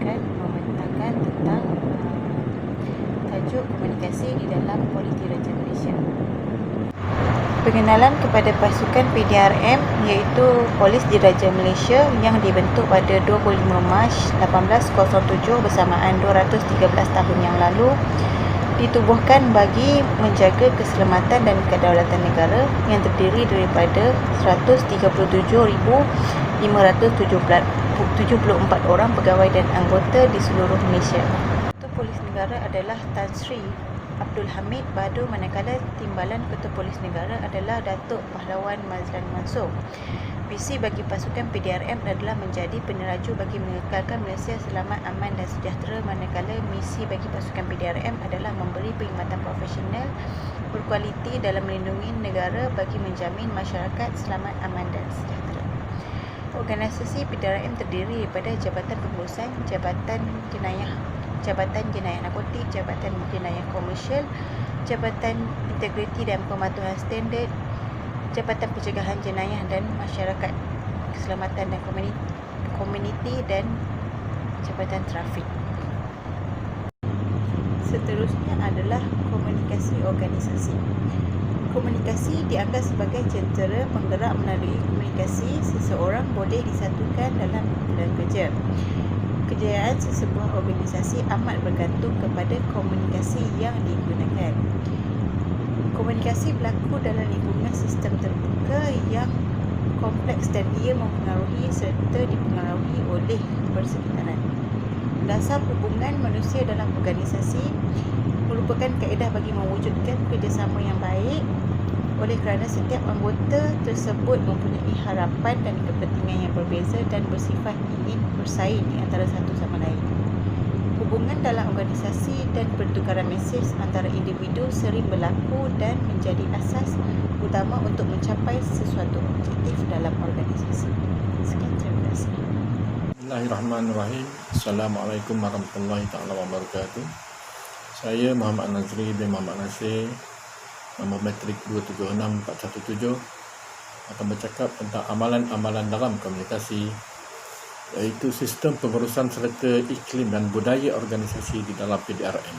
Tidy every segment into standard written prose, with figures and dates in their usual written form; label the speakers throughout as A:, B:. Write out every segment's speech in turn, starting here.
A: akan membentangkan tentang tajuk komunikasi di dalam Polis Diraja Malaysia. Pengenalan kepada pasukan PDRM iaitu Polis Diraja Malaysia yang dibentuk pada 25 Mac 1807 bersamaan 213 tahun yang lalu, ditubuhkan bagi menjaga keselamatan dan kedaulatan negara yang terdiri daripada 137,574 orang pegawai dan anggota di seluruh Malaysia. Ketua Polis Negara adalah Tan Sri Abdul Hamid Badu, manakala Timbalan Ketua Polis Negara adalah Datuk Pahlawan Mazlan Mansor. Visi bagi pasukan PDRM adalah menjadi peneraju bagi mengekalkan Malaysia selamat, aman dan sejahtera, manakala misi bagi pasukan PDRM adalah memberi perkhidmatan profesional berkualiti dalam melindungi negara bagi menjamin masyarakat selamat, aman dan sejahtera. Organisasi PDRM terdiri daripada Jabatan Pengurusan, Jabatan Jenayah Narkotik, Jabatan Jenayah Komersial, Jabatan Integriti dan Pematuhan Standard, Jabatan Pencegahan Jenayah dan Masyarakat, Keselamatan dan Komuniti dan Jabatan Trafik. Seterusnya adalah komunikasi organisasi. Komunikasi dianggap sebagai jentera penggerak. Melalui komunikasi, seseorang boleh disatukan dalam kumpulan kerja. Kejayaan sesebuah organisasi amat bergantung kepada komunikasi yang digunakan. Komunikasi berlaku dalam lingkungan sistem terbuka yang kompleks dan ia mempengaruhi serta dipengaruhi oleh persekitaran. Dasar hubungan manusia dalam organisasi merupakan kaedah bagi mewujudkan kerjasama yang baik, oleh kerana setiap anggota tersebut mempunyai harapan dan kepentingan yang berbeza dan bersifat ingin bersaing di antara satu sama lain. Hubungan dalam organisasi dan pertukaran mesej antara individu sering berlaku dan menjadi asas utama untuk mencapai sesuatu objektif dalam organisasi. Sekian, terima kasih.
B: Bismillahirrahmanirrahim. Assalamualaikum warahmatullahi wabarakatuh. Saya Muhammad Nazri bin Muhammad Nasir, nombor metrik 276417, akan bercakap tentang amalan-amalan dalam komunikasi, iaitu sistem pengurusan serta iklim dan budaya organisasi di dalam PDRM.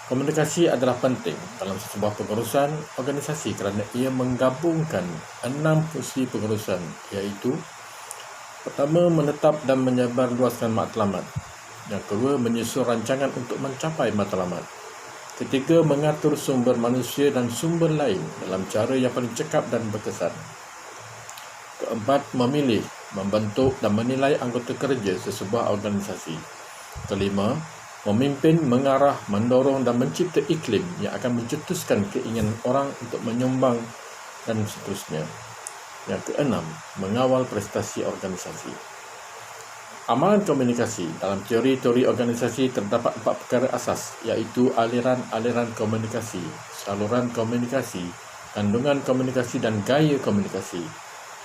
B: Komunikasi adalah penting dalam sebuah pengurusan organisasi kerana ia menggabungkan 6 fungsi pengurusan, iaitu: pertama, menetap dan menyebarluaskan matlamat. Yang kedua, menyusun rancangan untuk mencapai matlamat. Ketiga, mengatur sumber manusia dan sumber lain dalam cara yang paling cekap dan berkesan. Keempat, memilih, membentuk dan menilai anggota kerja sesebuah organisasi. Kelima, memimpin, mengarah, mendorong dan mencipta iklim yang akan mencetuskan keinginan orang untuk menyumbang dan seterusnya. Yang keenam, mengawal prestasi organisasi. Amalan komunikasi. Dalam teori-teori organisasi terdapat 4 perkara asas, iaitu aliran-aliran komunikasi, saluran komunikasi, kandungan komunikasi dan gaya komunikasi.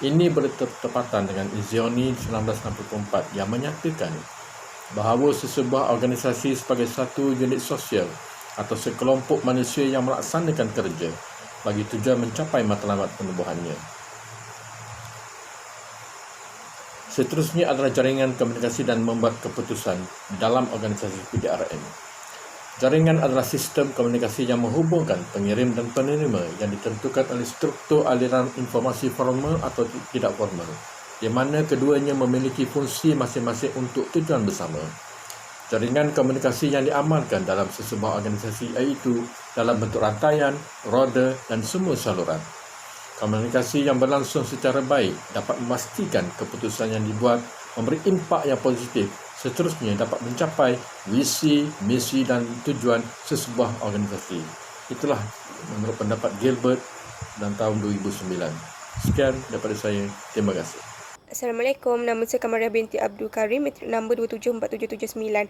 B: Ini bertepatan dengan Izzioni 1964 yang menyatakan bahawa sesebuah organisasi sebagai satu unit sosial atau sekelompok manusia yang melaksanakan kerja bagi tujuan mencapai matlamat penubuhannya. Seterusnya adalah jaringan komunikasi dan membuat keputusan dalam organisasi PDRM. Jaringan adalah sistem komunikasi yang menghubungkan pengirim dan penerima yang ditentukan oleh struktur aliran informasi formal atau tidak formal, di mana keduanya memiliki fungsi masing-masing untuk tujuan bersama. Jaringan komunikasi yang diamalkan dalam sesebuah organisasi iaitu dalam bentuk rantaian, roda dan semua saluran. Komunikasi yang berlangsung secara baik dapat memastikan keputusan yang dibuat memberi impak yang positif, seterusnya dapat mencapai visi, misi dan tujuan sesebuah organisasi. Itulah menurut pendapat Gilbert dan tahun 2009. Sekian daripada saya. Terima kasih.
C: Assalamualaikum, nama saya Kamaria binti Abdul Karim, metrik nombor 2747779.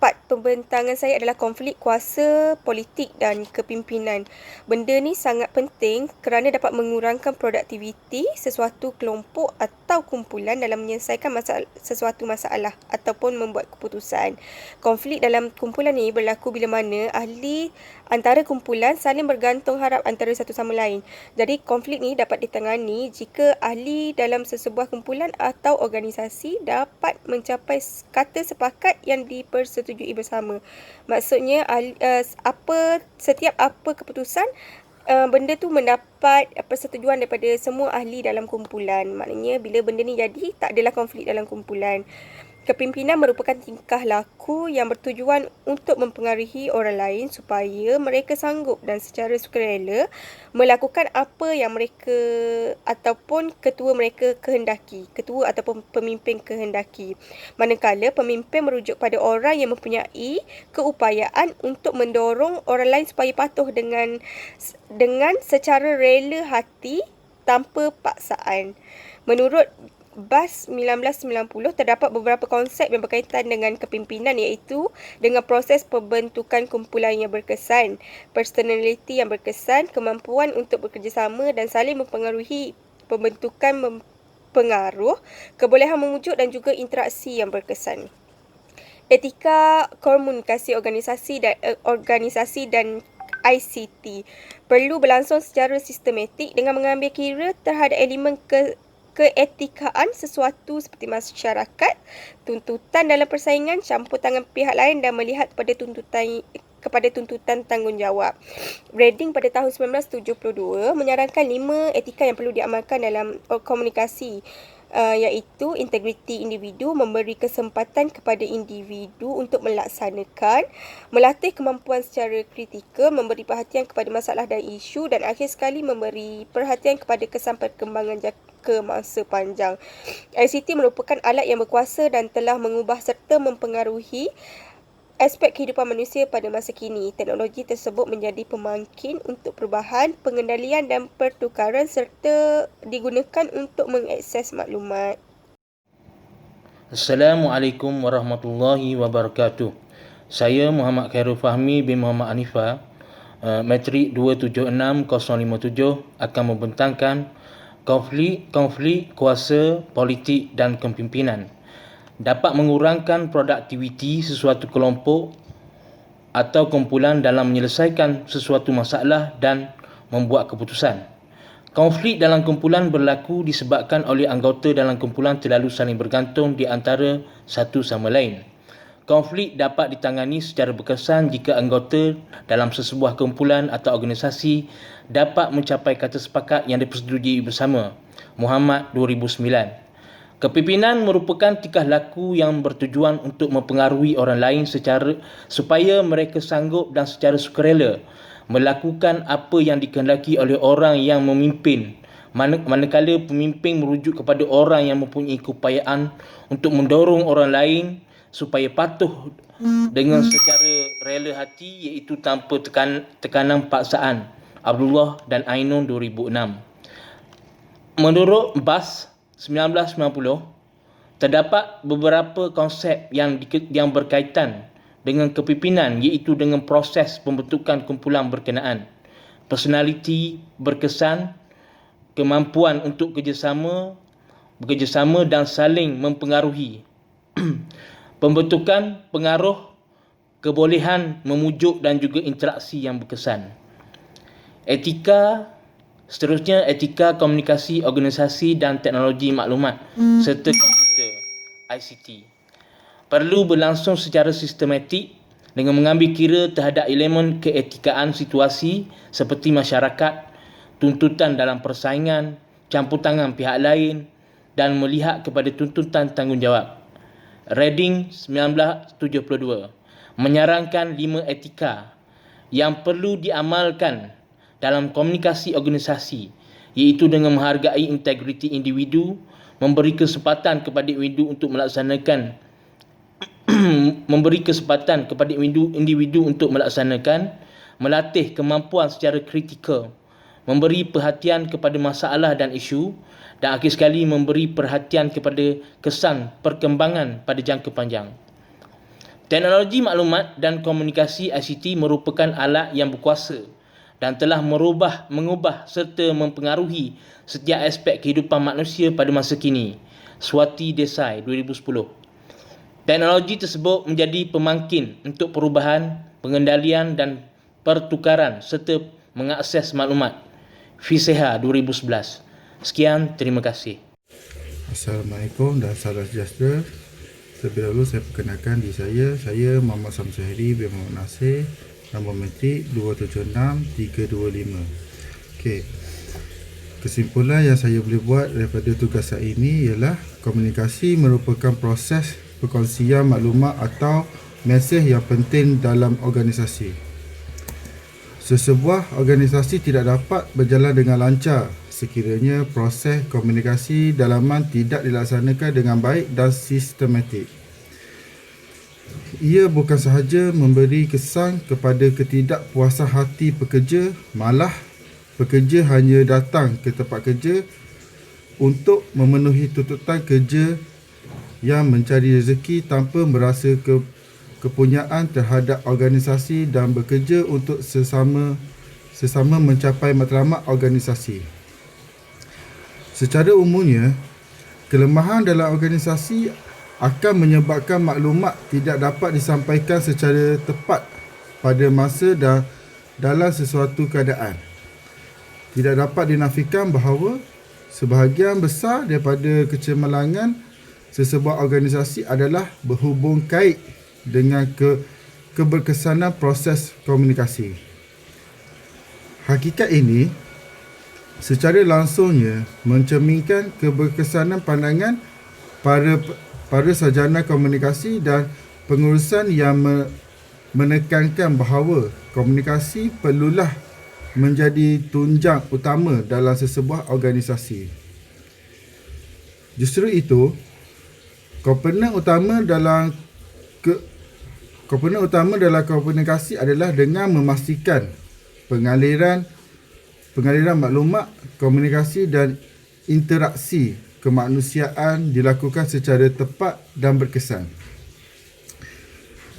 C: part pembentangan saya adalah konflik kuasa, politik dan kepimpinan. Benda ni sangat penting kerana dapat mengurangkan produktiviti sesuatu kelompok atau kumpulan dalam menyelesaikan sesuatu masalah ataupun membuat keputusan. Konflik dalam kumpulan ni berlaku bila mana ahli antara kumpulan saling bergantung harap antara satu sama lain. Jadi konflik ni dapat ditangani jika ahli dalam sesebuah kumpulan atau organisasi dapat mencapai kata sepakat yang dipersetujui bersama. Maksudnya setiap keputusan benda tu mendapat persetujuan daripada semua ahli dalam kumpulan. Maknanya bila benda ni jadi, tak adalah konflik dalam kumpulan. Kepimpinan merupakan tingkah laku yang bertujuan untuk mempengaruhi orang lain supaya mereka sanggup dan secara sukarela melakukan apa yang mereka ataupun ketua ataupun pemimpin kehendaki. Manakala pemimpin merujuk pada orang yang mempunyai keupayaan untuk mendorong orang lain supaya patuh dengan secara rela hati tanpa paksaan. Menurut BAS 1990, terdapat beberapa konsep yang berkaitan dengan kepimpinan, iaitu dengan proses pembentukan kumpulan yang berkesan, personaliti yang berkesan, kemampuan untuk bekerjasama dan saling mempengaruhi, pembentukan pengaruh, kebolehan mewujud dan juga interaksi yang berkesan. Etika komunikasi organisasi dan ICT perlu berlangsung secara sistematik dengan mengambil kira terhadap elemen keetikaan sesuatu seperti masyarakat, tuntutan dalam persaingan, campur tangan pihak lain dan melihat kepada tuntutan tanggungjawab. Reading pada tahun 1972 menyarankan 5 etika yang perlu diamalkan dalam komunikasi, iaitu integriti individu, memberi kesempatan kepada individu untuk melaksanakan, melatih kemampuan secara kritikal, memberi perhatian kepada masalah dan isu dan akhir sekali memberi perhatian kepada kesan perkembangan jangka masa panjang. ICT merupakan alat yang berkuasa dan telah mengubah serta mempengaruhi aspek kehidupan manusia pada masa kini. Teknologi tersebut menjadi pemangkin untuk perubahan, pengendalian dan pertukaran serta digunakan untuk mengakses maklumat.
D: Assalamualaikum warahmatullahi wabarakatuh. Saya Muhammad Khairul Fahmi bin Muhammad Hanifah, Matrik 276057 akan membentangkan konflik kuasa, politik dan kepimpinan. Dapat mengurangkan produktiviti sesuatu kelompok atau kumpulan dalam menyelesaikan sesuatu masalah dan membuat keputusan. Konflik dalam kumpulan berlaku disebabkan oleh anggota dalam kumpulan terlalu saling bergantung di antara satu sama lain. Konflik dapat ditangani secara berkesan jika anggota dalam sesebuah kumpulan atau organisasi dapat mencapai kata sepakat yang dipersetujui bersama. Muhammad 2009. Kepimpinan merupakan tingkah laku yang bertujuan untuk mempengaruhi orang lain supaya mereka sanggup dan secara sukarela melakukan apa yang dikehendaki oleh orang yang memimpin. Manakala pemimpin merujuk kepada orang yang mempunyai keupayaan untuk mendorong orang lain supaya patuh dengan secara rela hati, iaitu tanpa tekanan paksaan. Abdullah dan Ainun 2006. Menurut BAS 1990, terdapat beberapa konsep yang berkaitan dengan kepimpinan, iaitu dengan proses pembentukan kumpulan berkenaan, personaliti berkesan, kemampuan untuk bekerjasama dan saling mempengaruhi, pembentukan pengaruh, kebolehan memujuk dan juga interaksi yang berkesan. Seterusnya, etika komunikasi organisasi dan teknologi maklumat serta komputer ICT perlu berlangsung secara sistematik dengan mengambil kira terhadap elemen keetikaan situasi seperti masyarakat, tuntutan dalam persaingan, campur tangan pihak lain dan melihat kepada tuntutan tanggungjawab. Reading 1972 menyarankan 5 etika yang perlu diamalkan dalam komunikasi organisasi, iaitu dengan menghargai integriti individu, memberi kesempatan kepada individu untuk melaksanakan, melatih kemampuan secara kritikal, memberi perhatian kepada masalah dan isu, dan akhir sekali memberi perhatian kepada kesan perkembangan pada jangka panjang. Teknologi maklumat dan komunikasi ICT merupakan alat yang berkuasa dan telah mengubah serta mempengaruhi setiap aspek kehidupan manusia pada masa kini. Swati Desai, 2010. Teknologi tersebut menjadi pemangkin untuk perubahan, pengendalian dan pertukaran serta mengakses maklumat. Fiseha, 2011. Sekian, terima kasih.
E: Assalamualaikum dan salam sejahtera. Terlebih dahulu saya perkenalkan diri saya Muhammad Samsuhari bin Muhammad Nasir, nombor metrik 276325. Okey. Kesimpulan yang saya boleh buat daripada tugas saya ini ialah komunikasi merupakan proses perkongsian maklumat atau mesej yang penting dalam organisasi. Sesebuah organisasi tidak dapat berjalan dengan lancar sekiranya proses komunikasi dalaman tidak dilaksanakan dengan baik dan sistematik. Ia bukan sahaja memberi kesan kepada ketidakpuasan hati pekerja, malah pekerja hanya datang ke tempat kerja untuk memenuhi tuntutan kerja yang mencari rezeki tanpa merasa kepunyaan terhadap organisasi dan bekerja untuk sesama mencapai matlamat organisasi. Secara umumnya, kelemahan dalam organisasi akan menyebabkan maklumat tidak dapat disampaikan secara tepat pada masa dan dalam sesuatu keadaan. Tidak dapat dinafikan bahawa sebahagian besar daripada kecemerlangan sesebuah organisasi adalah berhubung kait dengan keberkesanan proses komunikasi. Hakikat ini secara langsungnya mencerminkan keberkesanan pandangan para sarjana komunikasi dan pengurusan yang menekankan bahawa komunikasi perlulah menjadi tunjang utama dalam sesebuah organisasi. Justru itu, komponen utama dalam komunikasi adalah dengan memastikan pengaliran maklumat, komunikasi dan interaksi kemanusiaan dilakukan secara tepat dan berkesan.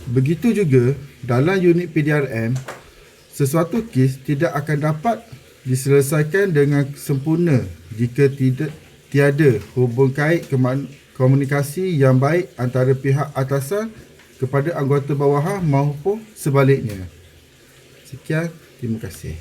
E: Begitu juga dalam unit PDRM, sesuatu kes tidak akan dapat diselesaikan dengan sempurna jika tiada hubung kait komunikasi yang baik antara pihak atasan kepada anggota bawahan maupun sebaliknya. Sekian, terima kasih.